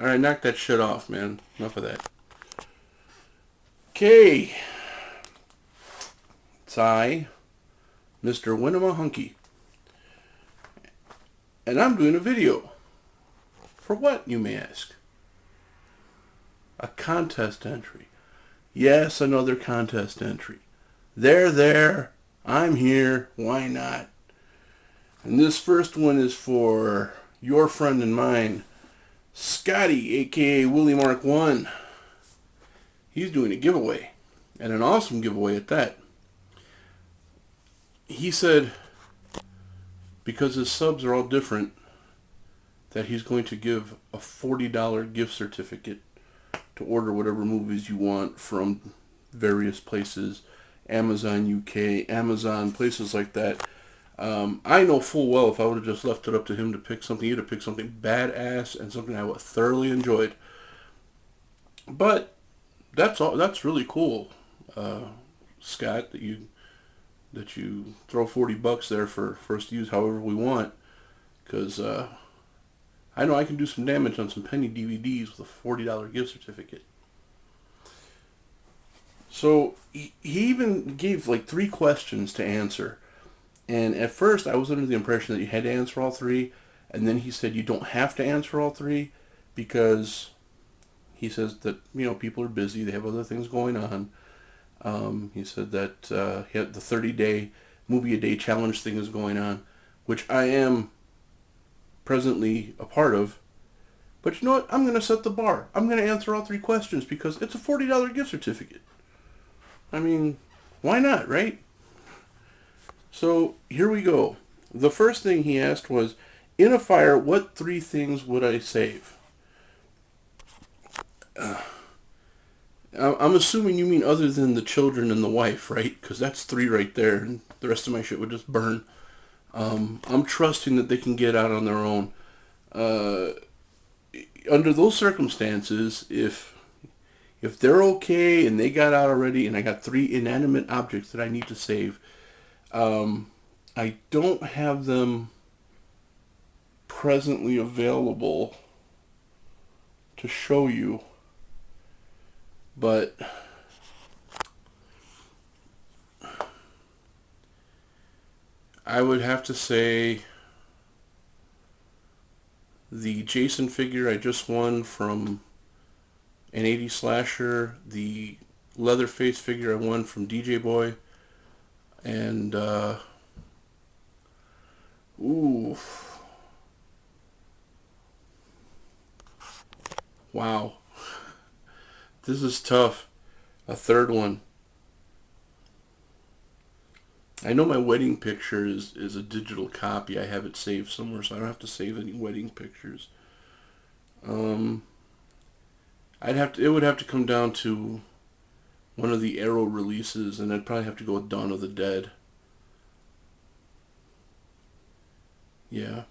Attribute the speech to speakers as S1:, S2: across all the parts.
S1: Alright, knock that shit off, man. Enough of that. Okay. It's I, Mr. Winnemahunky. And I'm doing a video. For what, you may ask? A contest entry. Yes, another contest entry. There. I'm here. Why not? And this first one is for your friend and mine, Scotty, aka Willie Mark 1. He's doing a giveaway. And an awesome giveaway at that. He said, because his subs are all different, that he's going to give a $40 gift certificate to order whatever movies you want from various places, Amazon UK, Amazon, places like that. I know full well if I would have just left it up to him to pick something, he'd have picked something badass and something I would thoroughly enjoyed. But that's all. That's really cool, Scott, that you throw $40 there for us to use however we want, because I know I can do some damage on some penny DVDs with a $40 gift certificate. So he even gave like 3 questions to answer. And at first I was under the impression that you had to answer all 3. And then he said you don't have to answer all 3 because he says that, people are busy. They have other things going on. He said that he had the 30-day movie a day challenge thing is going on, which I am presently a part of. But you know what? I'm going to set the bar. I'm going to answer all 3 questions because it's a $40 gift certificate. I mean, why not, right? So here we go. The first thing he asked was, in a fire, what 3 things would I save? I'm assuming you mean other than the children and the wife, right? Because that's 3 right there, and the rest of my shit would just burn. I'm trusting that they can get out on their own. Under those circumstances, if they're okay and they got out already, and I got 3 inanimate objects that I need to save, I don't have them presently available to show you, but I would have to say the Jason figure I just won from an 80s slasher, the Leatherface figure I won from DJ Boy, and wow, this is tough. A third one. I know my wedding picture is a digital copy. I have it saved somewhere, so I don't have to save any wedding pictures. It would have to come down to one of the Arrow releases, and I'd probably have to go with Dawn of the Dead. Yeah.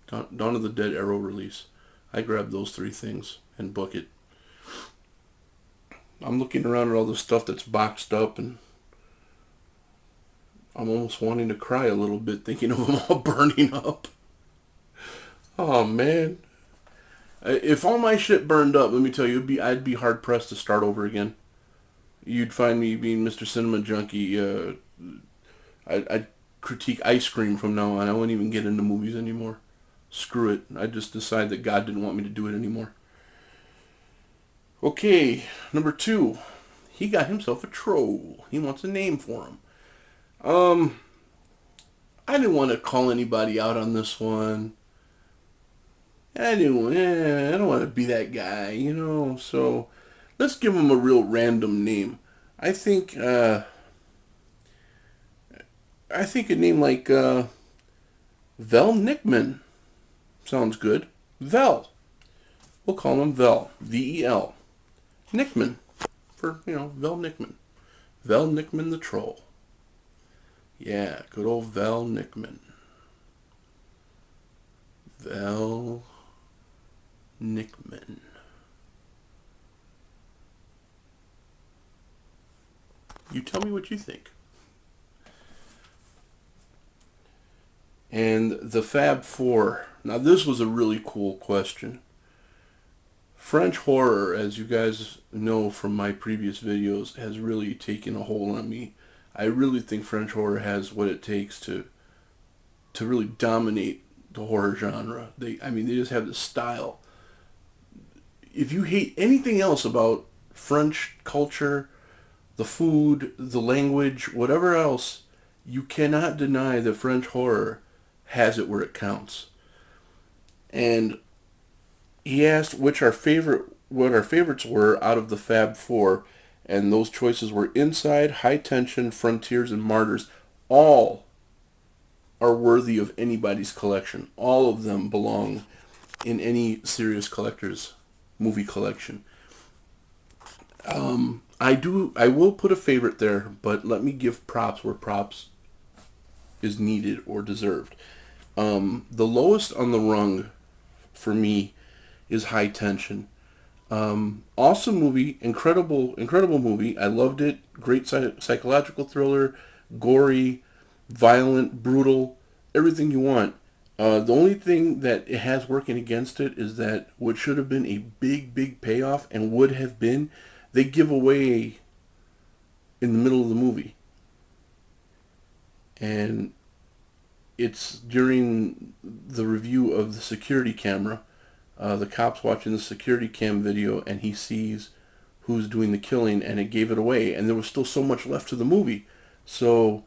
S1: Dawn of the Dead Arrow release. I grab those 3 things and book it. I'm looking around at all the stuff that's boxed up, and I'm almost wanting to cry a little bit thinking of them all burning up. Oh, man. If all my shit burned up, let me tell you, I'd be hard-pressed to start over again. You'd find me being Mr. Cinema Junkie. I'd critique ice cream from now on. I wouldn't even get into movies anymore. Screw it. I just decided that God didn't want me to do it anymore. Okay, number 2. He got himself a troll. He wants a name for him. I didn't want to call anybody out on this one. I don't want to be that guy, so let's give him a real random name. I think a name like Vel Nickman sounds good. Vel. We'll call him Vel. V-E-L. Nickman. For, Vel Nickman. Vel Nickman the Troll. Yeah, good old Vel Nickman. Vel Nickman. You tell me what you think. And the Fab Four. Now this was a really cool question. French horror, as you guys know from my previous videos, has really taken a hold on me. I really think French horror has what it takes to really dominate the horror genre. I mean, they just have the style. If you hate anything else about French culture, the food, the language, whatever else, you cannot deny that French horror has it where it counts. And he asked what our favorites were out of the Fab Four, and those choices were Inside, High Tension, Frontiers, and Martyrs. All are worthy of anybody's collection. All of them belong in any serious collector's movie collection. I will put a favorite there, but let me give props where props is needed or deserved. The lowest on the rung for me is High Tension. Awesome movie, incredible movie. I loved it. Great psychological thriller, gory, violent, brutal, everything you want. The only thing that it has working against it is that what should have been a big payoff and would have been, they give away in the middle of the movie. And it's during the review of the security camera. The cop's watching the security cam video and he sees who's doing the killing and it gave it away. And there was still so much left to the movie. So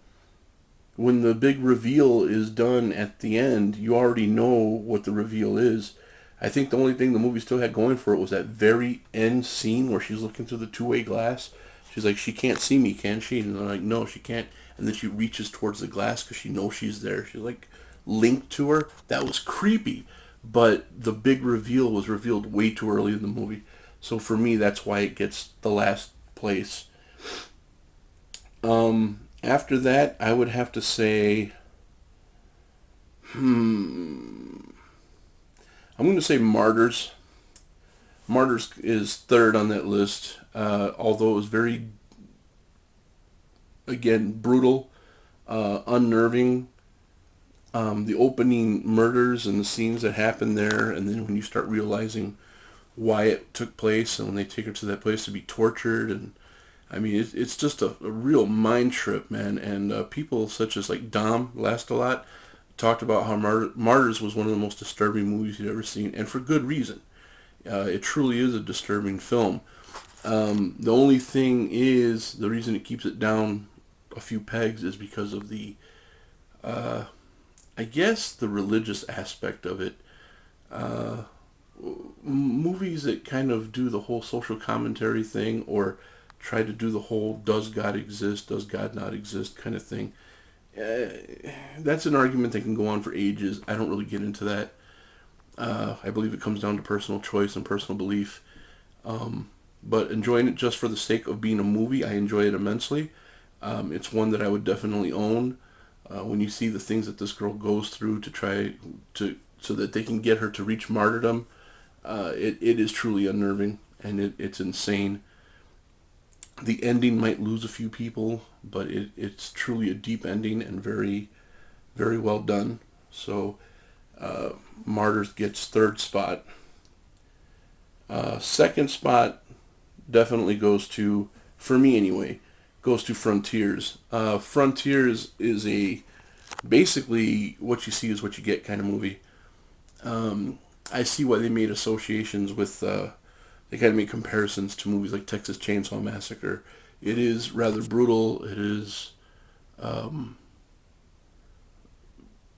S1: when the big reveal is done at the end, you already know what the reveal is. I think the only thing the movie still had going for it was that very end scene where she's looking through the two-way glass. She's like, she can't see me, can she? And they're like, no, she can't. And then she reaches towards the glass because she knows she's there. She's like linked to her. That was creepy. But the big reveal was revealed way too early in the movie. So for me, that's why it gets the last place. After that, I would have to say, I'm going to say Martyrs. Martyrs is third on that list, although it was very, again, brutal, unnerving. The opening murders and the scenes that happen there, and then when you start realizing why it took place, and when they take her to that place to be tortured, and I mean, it's just a real mind trip, man. And people such as like Dom Last a Lot talked about how Martyrs was one of the most disturbing movies he'd ever seen, and for good reason. It truly is a disturbing film. The only thing is, the reason it keeps it down a few pegs is because of the, I guess, the religious aspect of it. Movies that kind of do the whole social commentary thing, or try to do the whole does God exist, does God not exist kind of thing. That's an argument that can go on for ages. I don't really get into that. I believe it comes down to personal choice and personal belief. But enjoying it just for the sake of being a movie, I enjoy it immensely. It's one that I would definitely own. When you see the things that this girl goes through to try to, so that they can get her to reach martyrdom, it is truly unnerving, and it's insane. The ending might lose a few people, but it's truly a deep ending and very, very well done. So, Martyrs gets third spot. Second spot definitely goes to, for me anyway, goes to Frontiers. Frontiers is basically what you see is what you get kind of movie. I see why they made associations with, they kind of make comparisons to movies like Texas Chainsaw Massacre. It is rather brutal. It is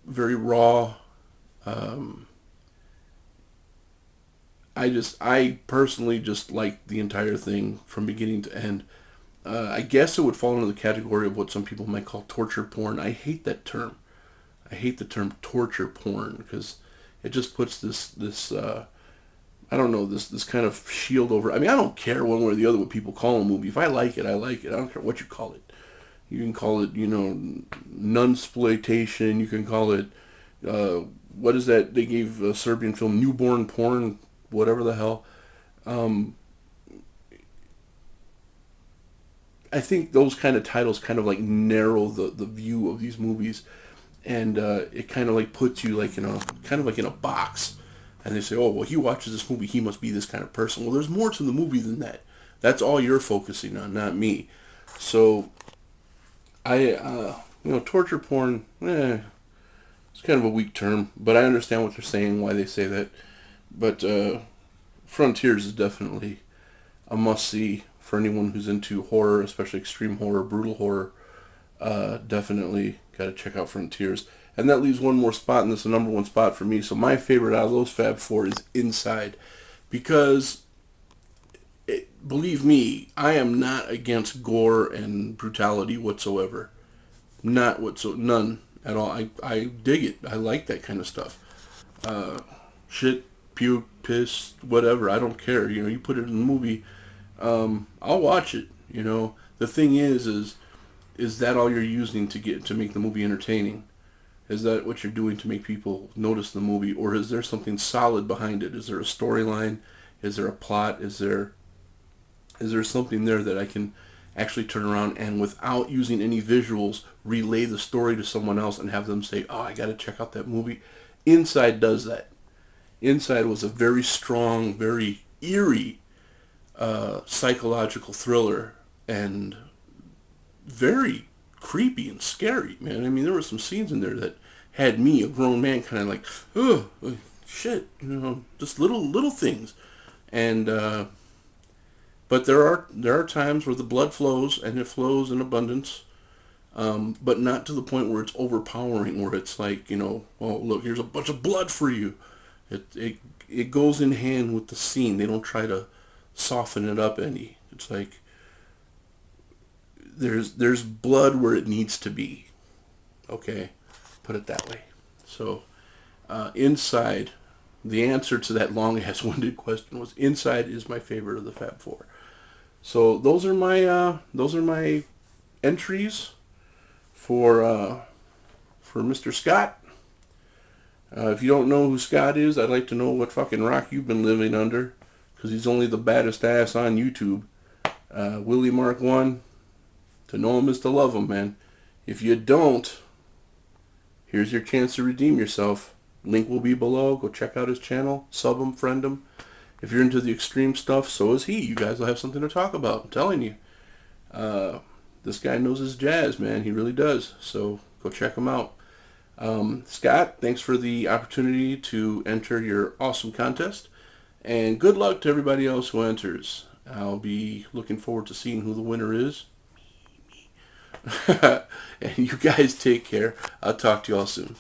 S1: very raw. I personally just like the entire thing from beginning to end. I guess it would fall into the category of what some people might call torture porn. I hate that term. I hate the term torture porn because it just puts this I don't know, this kind of shield over. I mean, I don't care one way or the other what people call a movie. If I like it, I like it. I don't care what you call it. You can call it, nunsploitation. You can call it, what is that? They gave a Serbian film, newborn porn, whatever the hell. I think those kind of titles kind of like narrow the view of these movies, and it kind of like puts you like in a kind of like in a box. and they say, oh, well, he watches this movie, he must be this kind of person. Well, there's more to the movie than that. That's all you're focusing on, not me. So, torture porn, it's kind of a weak term, but I understand what they're saying, why they say that. But Frontiers is definitely a must-see for anyone who's into horror, especially extreme horror, brutal horror. Definitely got to check out Frontiers. And that leaves one more spot, and this is the number one spot for me. So my favorite out of those Fab Four is Inside. Because, believe me, I am not against gore and brutality whatsoever. None at all. I dig it. I like that kind of stuff. Shit, puke, piss, whatever. I don't care. You put it in the movie, I'll watch it. The thing is that all you're using to make the movie entertaining? Is that what you're doing to make people notice the movie, or is there something solid behind it? Is there a storyline? Is there a plot? Is there something there that I can actually turn around and, without using any visuals, relay the story to someone else and have them say, oh, I got to check out that movie? Inside does that. Inside was a very strong, very eerie psychological thriller, and very creepy and scary, man. I mean, there were some scenes in there that had me, a grown man, kind of like, oh, shit, just little things. And but there are times where the blood flows, and it flows in abundance, but not to the point where it's overpowering, where it's like, oh, look, here's a bunch of blood for you. It goes in hand with the scene. They don't try to soften it up any. It's like there's blood where it needs to be. Okay, put it that way. So, Inside, the answer to that long-ass winded question was Inside is my favorite of the Fab Four. So those are my entries for Mr. Scott. If you don't know who Scott is, I'd like to know what fucking rock you've been living under, because he's only the baddest ass on YouTube. Willie Mark 1, to know him is to love him, man. If you don't, here's your chance to redeem yourself. Link will be below. Go check out his channel, sub him, friend him. If you're into the extreme stuff, so is he. You guys will have something to talk about, I'm telling you. This guy knows his jazz, man. He really does. So go check him out. Scott, thanks for the opportunity to enter your awesome contest. And good luck to everybody else who enters. I'll be looking forward to seeing who the winner is. Me. And you guys take care. I'll talk to you all soon.